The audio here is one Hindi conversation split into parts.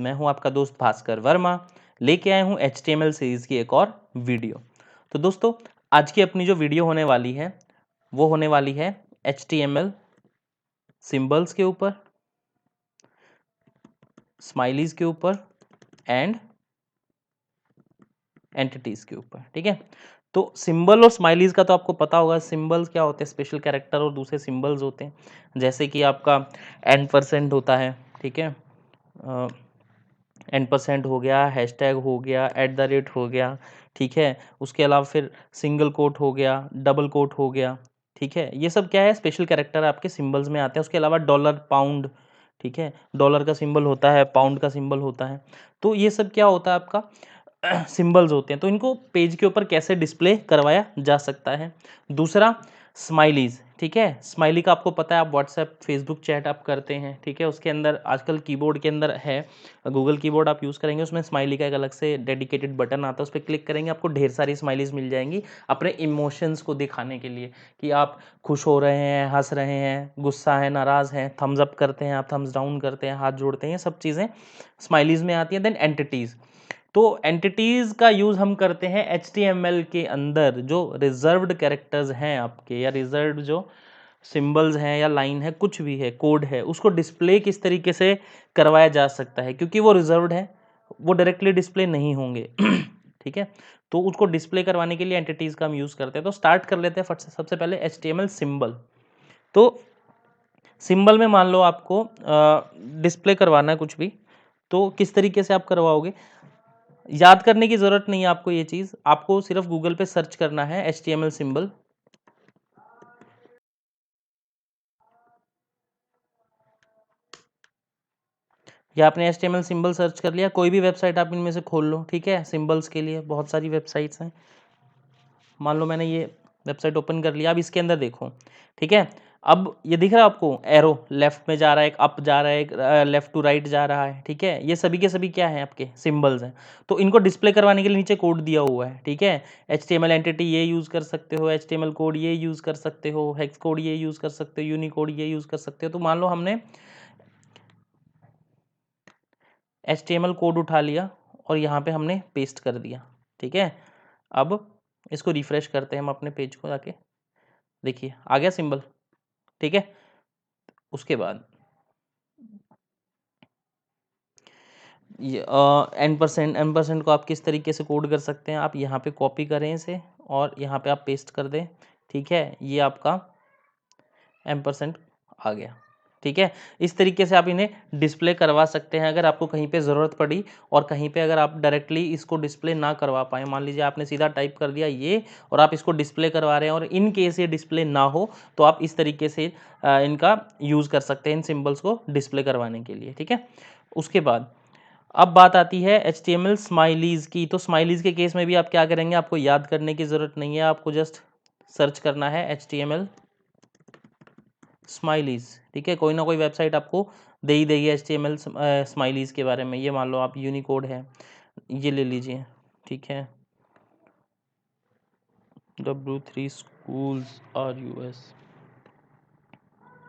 मैं हूं आपका दोस्त भास्कर वर्मा, लेके आया हूं HTML सीरीज की एक और वीडियो। तो दोस्तों, आज की अपनी जो वीडियो होने वाली है वो होने वाली है HTML सिंबल्स के ऊपर, स्माइलीज के ऊपर एंड एंटिटीज के ऊपर। ठीक है, तो सिंबल और स्माइलीज का तो आपको पता होगा। सिंबल्स क्या होते हैं? स्पेशल कैरेक्टर, और दूसरे सिंबल्स होते हैं जैसे कि आपका %, होता है। ठीक है, %, हो गया, हैशटैग हो गया, @ हो गया। ठीक है, उसके अलावा फिर सिंगल कोट हो गया, डबल कोट हो गया। ठीक है, ये सब क्या है? स्पेशल कैरेक्टर आपके सिंबल्स में आते हैं। उसके अलावा डॉलर, पाउंड, ठीक है, डॉलर का सिंबल होता है, पाउंड का सिंबल होता है। तो ये सब क्या होता है? आपका सिंबल्स होते हैं। तो इनको पेज के ऊपर कैसे डिस्प्ले करवाया जा सकता है? दूसरा, स्माइलीज। ठीक है, स्माइली का आपको पता है, आप व्हाट्सएप, फेसबुक चैट आप करते हैं। ठीक है, उसके अंदर आजकल कीबोर्ड के अंदर है, गूगल कीबोर्ड आप यूज़ करेंगे, उसमें स्माइली का एक अलग से डेडिकेटेड बटन आता है, उस पर क्लिक करेंगे, आपको ढेर सारी स्माइलीज मिल जाएंगी अपने इमोशंस को दिखाने के लिए, कि आप खुश हो रहे हैं, हंस रहे हैं, गुस्सा है, नाराज़ हैं, थम्स अप करते हैं, आप थम्स डाउन करते हैं, हाथ जोड़ते हैं, सब चीज़ें स्माइलीज में आती हैं। देन एंटिटीज़, तो एंटिटीज़ का यूज़ हम करते हैं HTML के अंदर। जो रिजर्व्ड कैरेक्टर्स हैं आपके, या रिजर्व्ड जो सिंबल्स हैं या लाइन है, कुछ भी है, कोड है, उसको डिस्प्ले किस तरीके से करवाया जा सकता है, क्योंकि वो रिजर्व्ड है, वो डायरेक्टली डिस्प्ले नहीं होंगे। ठीक है, तो उसको डिस्प्ले करवाने के लिए एंटिटीज़ का हम यूज़ करते हैं। तो स्टार्ट कर लेते हैं फट से। सबसे पहले HTML सिंबल। तो सिंबल में मान लो आपको डिस्प्ले करवाना है कुछ भी, तो किस तरीके से आप करवाओगे? याद करने की ज़रूरत नहीं है आपको। ये चीज़ आपको सिर्फ गूगल पे सर्च करना है, HTML सिंबल। या आपने HTML सिंबल सर्च कर लिया, कोई भी वेबसाइट आप इनमें से खोल लो। ठीक है, सिंबल्स के लिए बहुत सारी वेबसाइट्स हैं। मान लो मैंने ये वेबसाइट ओपन कर लिया, अब इसके अंदर देखो। ठीक है, अब ये दिख रहा है आपको, एरो लेफ्ट में जा रहा है, एक अप जा रहा है, एक लेफ्ट टू राइट जा रहा है। ठीक है, ये सभी के सभी क्या है? आपके सिंबल्स हैं। तो इनको डिस्प्ले करवाने के लिए नीचे कोड दिया हुआ है। ठीक है, HTML एंटिटी ये यूज़ कर सकते हो, HTML कोड ये यूज़ कर सकते हो, हेक्स कोड ये यूज़ कर सकते हो, यूनिकोड ये यूज़ कर सकते हो। तो मान लो हमने HTML कोड उठा लिया और यहाँ पे हमने पेस्ट कर दिया। ठीक है, अब इसको रिफ्रेश करते हैं हम अपने पेज को जाके। देखिए आ गया सिंबल। ठीक है, उसके बाद ये %, को आप किस तरीके से कोड कर सकते हैं? आप यहाँ पे कॉपी करें इसे और यहाँ पे आप पेस्ट कर दें। ठीक है, ये आपका %, आ गया। ठीक है, इस तरीके से आप इन्हें डिस्प्ले करवा सकते हैं अगर आपको कहीं पे ज़रूरत पड़ी, और कहीं पे अगर आप डायरेक्टली इसको डिस्प्ले ना करवा पाएँ। मान लीजिए आपने सीधा टाइप कर दिया ये, और आप इसको डिस्प्ले करवा रहे हैं, और इन केस ये डिस्प्ले ना हो, तो आप इस तरीके से इनका यूज़ कर सकते हैं, इन सिंबल्स को डिस्प्ले करवाने के लिए। ठीक है, उसके बाद अब बात आती है HTML स्माइलीज़ की। तो स्माइलीज़ के केस में भी आप क्या करेंगे? आपको याद करने की ज़रूरत नहीं है, आपको जस्ट सर्च करना है HTML स्माइलीज़। ठीक है, कोई ना कोई वेबसाइट आपको दे ही देगी HTML स्माइलीज़ के बारे में। ये मान लो आप यूनिकोड है, ये ले लीजिए। ठीक है, W3 schools RUS,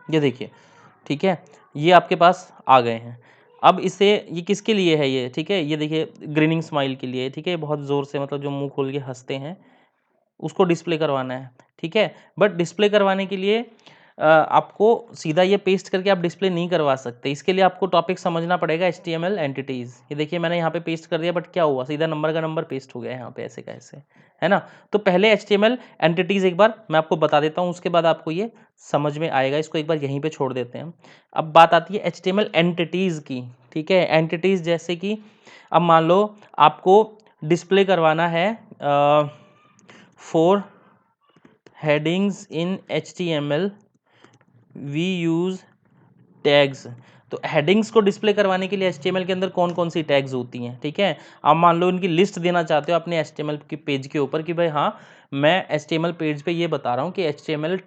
ये देखिए। ठीक है, ये आपके पास आ गए हैं। अब इसे, ये किसके लिए है ये? ठीक है, ये देखिए ग्रीनिंग स्माइल के लिए। ठीक है, बहुत ज़ोर से, मतलब जो मुंह खोल के हंसते हैं, उसको डिस्प्ले करवाना है। ठीक है, बट डिस्प्ले करवाने के लिए आपको सीधा ये पेस्ट करके आप डिस्प्ले नहीं करवा सकते। इसके लिए आपको टॉपिक समझना पड़ेगा, HTML एंटिटीज़। ये देखिए मैंने यहाँ पे पेस्ट कर दिया, बट क्या हुआ? सीधा नंबर का नंबर पेस्ट हो गया यहाँ पे, ऐसे का ऐसे, है ना? तो पहले HTML एंटिटीज़ एक बार मैं आपको बता देता हूँ, उसके बाद आपको ये समझ में आएगा। इसको एक बार यहीं पे छोड़ देते हैं। अब बात आती है HTML एंटिटीज़ की। ठीक है, एंटिटीज़ जैसे कि अब मान लो आपको डिस्प्ले करवाना है 4 headings in HTML we use tags. तो हेडिंग्स को डिस्प्ले करवाने के लिए HTML के अंदर कौन कौन सी टैग्स होती हैं? ठीक है, आप मान लो इनकी लिस्ट देना चाहते हो अपने HTML के पेज के ऊपर, कि भाई हाँ, मैं HTML पेज पे ये बता रहा हूँ कि HTML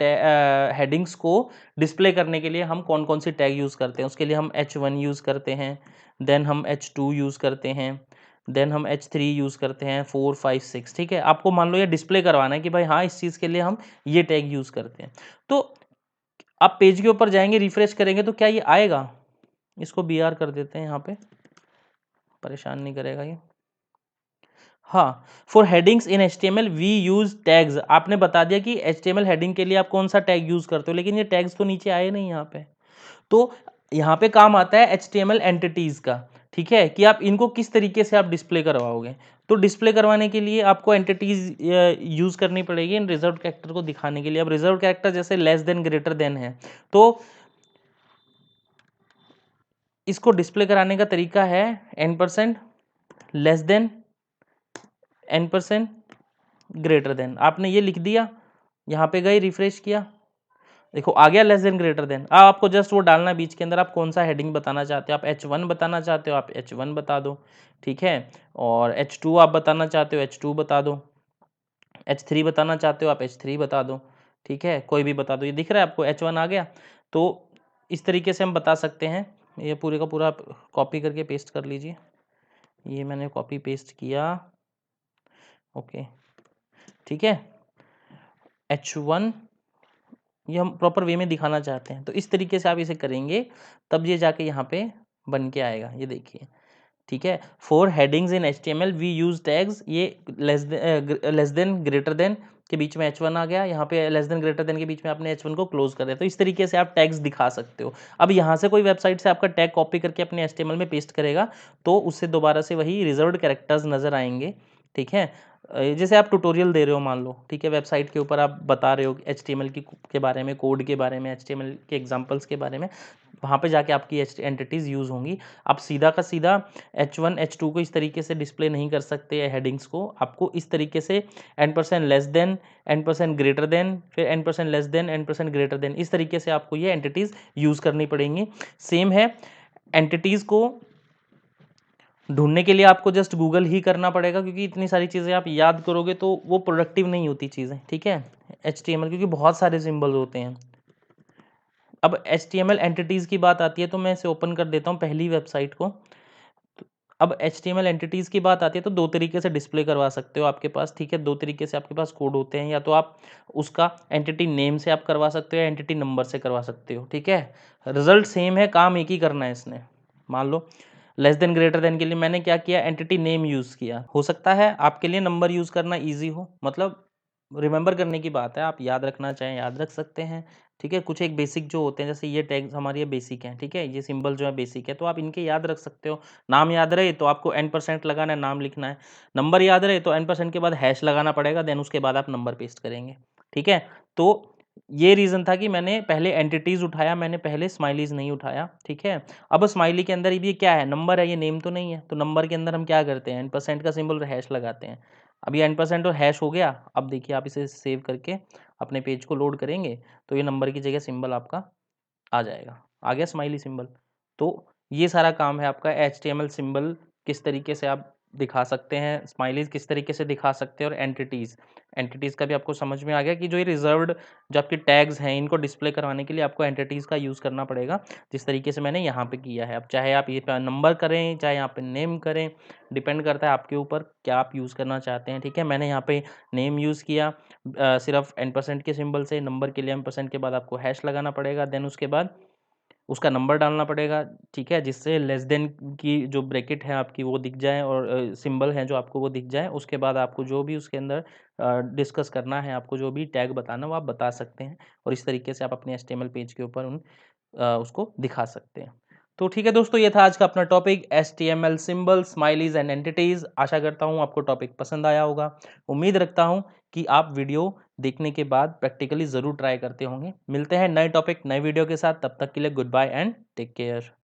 हेडिंग्स को डिस्प्ले करने के लिए हम कौन कौन सी टैग यूज़ करते हैं। उसके लिए हम H1 यूज़ करते हैं, देन हम H2 यूज़ करते हैं, देन हम H3 यूज़ करते हैं, 4 5 6। ठीक है, आपको मान लो ये डिस्प्ले करवाना है कि भाई हाँ, इस चीज़ के लिए हम ये टैग यूज़ करते हैं। तो आप पेज के ऊपर जाएंगे, रिफ्रेश करेंगे, तो क्या ये आएगा? इसको BR कर देते हैं यहाँ पे। परेशान नहीं करेगा ये। हाँ, for headings in HTML we use tags. आपने बता दिया कि एचटीएमएल हेडिंग के लिए आप कौन सा टैग यूज करते हो, लेकिन ये टैग्स तो नीचे आए नहीं यहाँ पे। तो यहाँ पे काम आता है एचटीएमएल एंटिटीज का, ठीक है, कि आप इनको किस तरीके से आप डिस्प्ले करवाओगे। तो डिस्प्ले करवाने के लिए आपको एंटिटीज यूज करनी पड़ेगी इन रिजर्व कैरेक्टर को दिखाने के लिए। अब रिजर्व कैरेक्टर जैसे लेस देन ग्रेटर देन है, तो इसको डिस्प्ले कराने का तरीका है n%, less than, n% greater than. आपने ये लिख दिया, यहाँ पे गए रिफ्रेश किया, देखो आ गया लेस देन ग्रेटर देन। अब आपको जस्ट वो डालना है बीच के अंदर, आप कौन सा हेडिंग बताना चाहते हो। आप H1 बताना चाहते हो, आप H1 बता दो, ठीक है। और H2 आप बताना चाहते हो, H2 बता दो। H3 बताना चाहते हो, आप H3 बता दो, ठीक है, कोई भी बता दो। ये दिख रहा है आपको, H1 आ गया। तो इस तरीके से हम बता सकते हैं। ये पूरे का पूरा कॉपी करके पेस्ट कर लीजिए। ये मैंने कॉपी पेस्ट किया, ओके, ठीक है। H1 ये हम प्रॉपर वे में दिखाना चाहते हैं, तो इस तरीके से आप इसे करेंगे, तब ये जाके यहाँ पे बन के आएगा, ये देखिए, ठीक है। For headings in HTML we use tags, ये लेस देन ग्रेटर देन के बीच में H1 आ गया, यहाँ पे लेस देन ग्रेटर देन के बीच में आपने H1 को क्लोज कर दिया। तो इस तरीके से आप टैग्स दिखा सकते हो। अब यहाँ से कोई वेबसाइट से आपका टैग कॉपी करके अपने HTML में पेस्ट करेगा, तो उससे दोबारा से वही रिजर्व्ड कैरेक्टर्स नजर आएंगे, ठीक है। जैसे आप ट्यूटोरियल दे रहे हो मान लो, ठीक है, वेबसाइट के ऊपर आप बता रहे हो HTML के बारे में, कोड के बारे में, HTML के एग्जांपल्स के बारे में, वहाँ पे जाके आपकी एंटिटीज़ यूज़ होंगी। आप सीधा का सीधा H1 H2 को इस तरीके से डिस्प्ले नहीं कर सकते हेडिंग्स को। आपको इस तरीके से n% less than, n% greater than, फिर n% less than, n% greater than, इस तरीके से आपको ये एंटिटीज़ यूज़ करनी पड़ेंगी। सेम है, एंटिटीज़ को ढूंढने के लिए आपको जस्ट गूगल ही करना पड़ेगा, क्योंकि इतनी सारी चीज़ें आप याद करोगे तो वो प्रोडक्टिव नहीं होती चीज़ें, ठीक है। HTML क्योंकि बहुत सारे सिंबल होते हैं। अब HTML एंटिटीज़ की बात आती है, तो मैं इसे ओपन कर देता हूँ पहली वेबसाइट को। अब HTML एंटिटीज़ की बात आती है, तो दो तरीके से डिस्प्ले करवा सकते हो आपके पास, ठीक है। दो तरीके से आपके पास कोड होते हैं, या तो आप उसका एंटिटी नेम से आप करवा सकते हो, या एंटिटी नंबर से करवा सकते हो, ठीक है। रिजल्ट सेम है, काम एक ही करना है इसने। मान लो लेस देन ग्रेटर देन के लिए मैंने क्या किया, एंटिटी नेम यूज़ किया। हो सकता है आपके लिए नंबर यूज़ करना ईजी हो, मतलब रिमेंबर करने की बात है, आप याद रखना चाहें याद रख सकते हैं, ठीक है। कुछ एक बेसिक जो होते हैं, जैसे ये टैग्स हमारे ये बेसिक हैं, ठीक है, ये सिंबल जो है बेसिक है, तो आप इनके याद रख सकते हो। नाम याद रहे तो आपको n% लगाना है, नाम लिखना है। नंबर याद रहे तो n% के बाद हैश लगाना पड़ेगा, देन उसके बाद आप नंबर पेस्ट करेंगे, ठीक है। तो ये रीज़न था कि मैंने पहले एंटिटीज़ उठाया, मैंने पहले स्माइलीज़ नहीं उठाया, ठीक है। अब स्माइली के अंदर ये क्या है, नंबर है, ये नेम तो नहीं है। तो नंबर के अंदर हम क्या करते हैं, n% का सिंबल और हैश लगाते हैं। अब ये n% और हैश हो गया। अब देखिए आप इसे सेव करके अपने पेज को लोड करेंगे, तो ये नंबर की जगह सिंबल आपका आ जाएगा, आ गया स्माइली सिंबल। तो ये सारा काम है आपका, HTML सिंबल किस तरीके से आप दिखा सकते हैं, स्माइलीज़ किस तरीके से दिखा सकते हैं, और एंटिटीज़, एंटिटीज़ का भी आपको समझ में आ गया कि जो ये रिजर्व्ड जो आपके टैग्स हैं, इनको डिस्प्ले करवाने के लिए आपको एंटिटीज़ का यूज़ करना पड़ेगा, जिस तरीके से मैंने यहाँ पे किया है। अब चाहे आप ये नंबर करें, चाहे यहाँ पे नेम करें, डिपेंड करता है आपके ऊपर क्या आप यूज़ करना चाहते हैं, ठीक है। मैंने यहाँ पे नेम यूज़ किया सिर्फ n% के सिंबल से। नंबर के लिए m% के बाद आपको हैश लगाना पड़ेगा, देन उसके बाद उसका नंबर डालना पड़ेगा, ठीक है, जिससे लेस देन की जो ब्रैकेट है आपकी वो दिख जाए, और सिंबल है जो आपको वो दिख जाए। उसके बाद आपको जो भी उसके अंदर डिस्कस करना है, आपको जो भी टैग बताना है वो आप बता सकते हैं, और इस तरीके से आप अपने HTML पेज के ऊपर उसको दिखा सकते हैं। तो ठीक है दोस्तों, ये था आज का अपना topic, HTML symbol, smileys and entities. आशा करता हूँ आपको टॉपिक पसंद आया होगा। उम्मीद रखता हूँ कि आप वीडियो देखने के बाद प्रैक्टिकली ज़रूर ट्राई करते होंगे। मिलते हैं नए टॉपिक नए वीडियो के साथ, तब तक के लिए goodbye and take care.